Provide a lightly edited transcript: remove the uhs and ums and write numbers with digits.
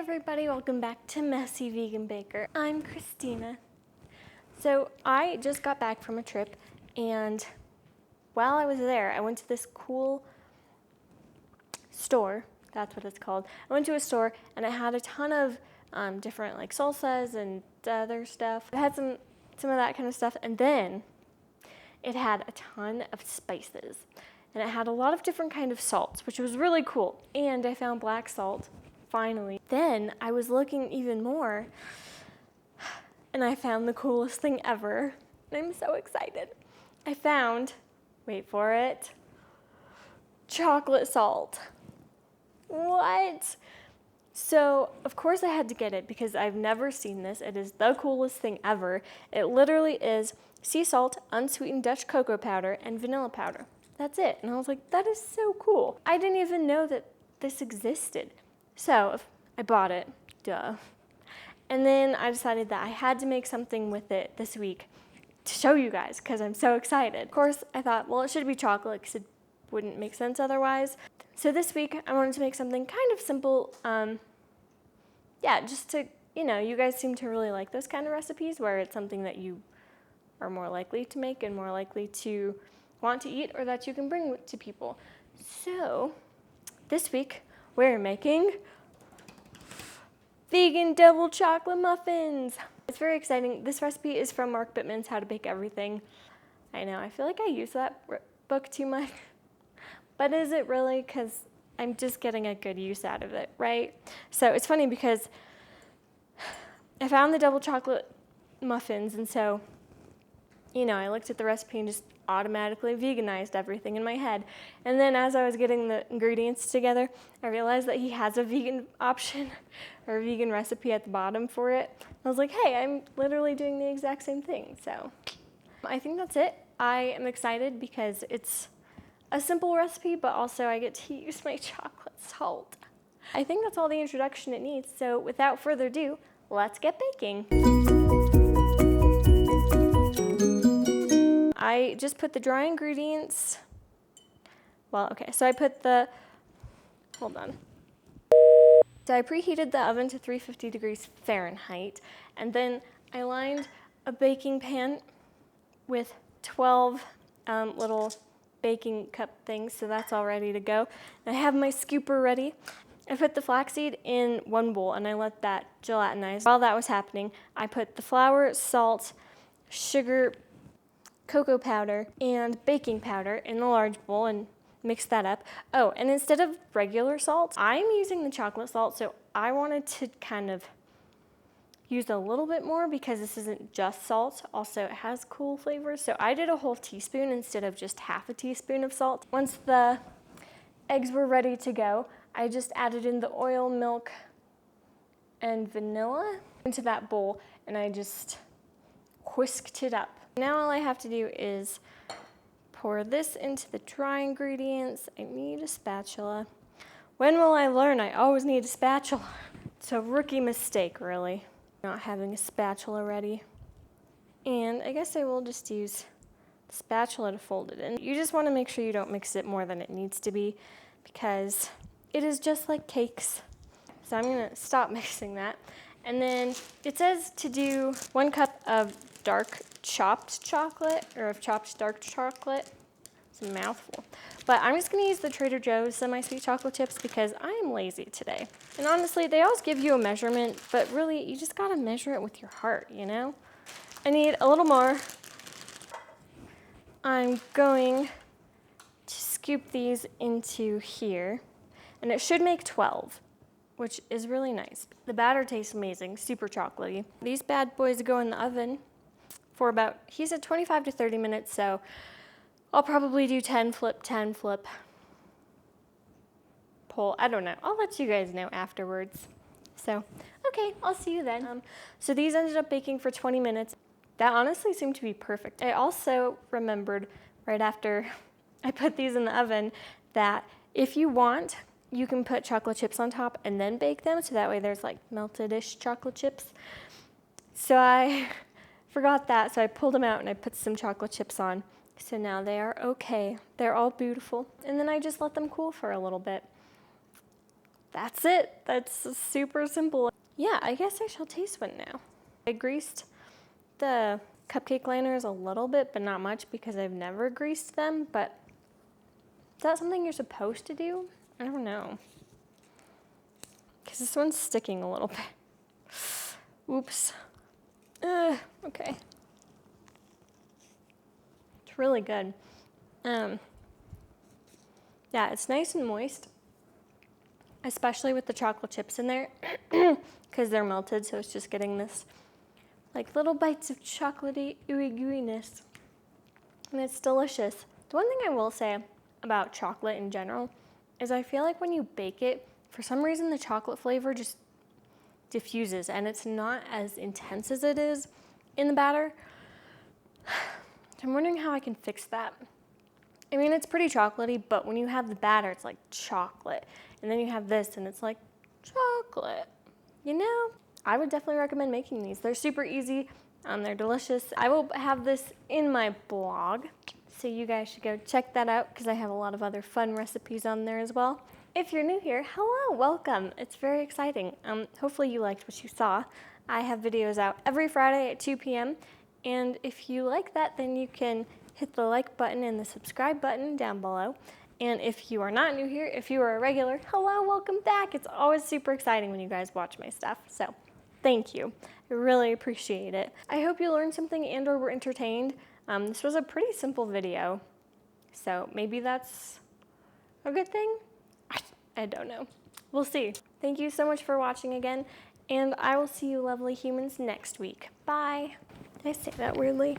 everybody, welcome back to Messy Vegan Baker. I'm Christina. So I just got back from a trip, and while I was there, I went to this cool store. That's what it's called. I went to a store and it had a ton of different like salsas and other stuff. It had some of that kind of stuff, and then it had a ton of spices. And it had a lot of different kind of salts, which was really cool. And I found black salt, finally. Then I was looking even more, and I found the coolest thing ever. And I'm so excited. I found, wait for it, chocolate salt. What? So, of course I had to get it because I've never seen this. It is the coolest thing ever. It literally is sea salt, unsweetened Dutch cocoa powder, and vanilla powder. That's it. And I was like, that is so cool. I didn't even know that this existed. So I bought it, duh. And then I decided that I had to make something with it this week to show you guys because I'm so excited. Of course, I thought, well, it should be chocolate because it wouldn't make sense otherwise. So this week I wanted to make something kind of simple. Just to, you guys seem to really like those kind of recipes where it's something that you are more likely to make and more likely to want to eat or that you can bring to people. So this week we're making Vegan Double Chocolate Muffins. It's very exciting. This recipe is from Mark Bittman's How to Bake Everything. I know, I feel like I use that book too much. But is it really? Because I'm just getting a good use out of it, right? So it's funny because I found the double chocolate muffins, and so, I looked at the recipe and just automatically veganized everything in my head. And then as I was getting the ingredients together, I realized that he has a vegan option or a vegan recipe at the bottom for it. I was like, hey, I'm literally doing the exact same thing. So I think that's it. I am excited because it's a simple recipe, but also I get to use my chocolate salt. I think that's all the introduction it needs. So without further ado, let's get baking. I just put the dry ingredients, so I put So I preheated the oven to 350 degrees Fahrenheit, and then I lined a baking pan with 12 little baking cup things, so that's all ready to go. And I have my scooper ready. I put the flaxseed in one bowl and I let that gelatinize. While that was happening, I put the flour, salt, sugar, cocoa powder, and baking powder in the large bowl and mix that up. Oh, and instead of regular salt, I'm using the chocolate salt, so I wanted to kind of use a little bit more because this isn't just salt. Also, it has cool flavors, so I did a whole teaspoon instead of just half a teaspoon of salt. Once the eggs were ready to go, I just added in the oil, milk, and vanilla into that bowl, and I just whisked it up. Now all I have to do is pour this into the dry ingredients. I need a spatula. When will I learn? I always need a spatula. It's a rookie mistake, really, not having a spatula ready. And I guess I will just use the spatula to fold it in. You just want to make sure you don't mix it more than it needs to be because it is just like cakes. So I'm going to stop mixing that. And then it says to do 1 cup of dark chopped chocolate, or of chopped dark chocolate. It's a mouthful. But I'm just going to use the Trader Joe's semi-sweet chocolate chips because I am lazy today. And honestly, they always give you a measurement, but really, you just got to measure it with your heart, I need a little more. I'm going to scoop these into here, and it should make 12. Which is really nice. The batter tastes amazing, super chocolatey. These bad boys go in the oven for about, he said 25 to 30 minutes, so I'll probably do 10 flip, pull. I don't know. I'll let you guys know afterwards. So, okay, I'll see you then. So these ended up baking for 20 minutes. That honestly seemed to be perfect. I also remembered right after I put these in the oven that if you want, you can put chocolate chips on top and then bake them, so that way there's like melted-ish chocolate chips. So I forgot that, so I pulled them out and I put some chocolate chips on. So now they are okay. They're all beautiful. And then I just let them cool for a little bit. that's it. That's super simple. Yeah, I guess I shall taste one now. I greased the cupcake liners a little bit, but not much because I've never greased them, but is that something you're supposed to do? I don't know. Because this one's sticking a little bit. Oops. Okay. It's really good. Yeah, it's nice and moist, especially with the chocolate chips in there because they're melted, so it's just getting this like little bites of chocolatey ooey gooiness. And it's delicious. The one thing I will say about chocolate in general is I feel like when you bake it, for some reason the chocolate flavor just diffuses and it's not as intense as it is in the batter. So I'm wondering how I can fix that. I mean, it's pretty chocolatey, but when you have the batter, it's like chocolate. And then you have this and it's like chocolate. You know, I would definitely recommend making these. They're super easy. They're delicious. I will have this in my blog, so you guys should go check that out because I have a lot of other fun recipes on there as well. If you're new here, hello, welcome. It's very exciting. Hopefully you liked what you saw. I have videos out every Friday at 2 p.m. And if you like that, then you can hit the like button and the subscribe button down below. And if you are not new here, if you are a regular, hello, welcome back. It's always super exciting when you guys watch my stuff. So thank you. I really appreciate it. I hope you learned something and or were entertained. This was a pretty simple video, so maybe that's a good thing? I don't know. We'll see. Thank you so much for watching again, and I will see you lovely humans next week. Bye. Did I say that weirdly?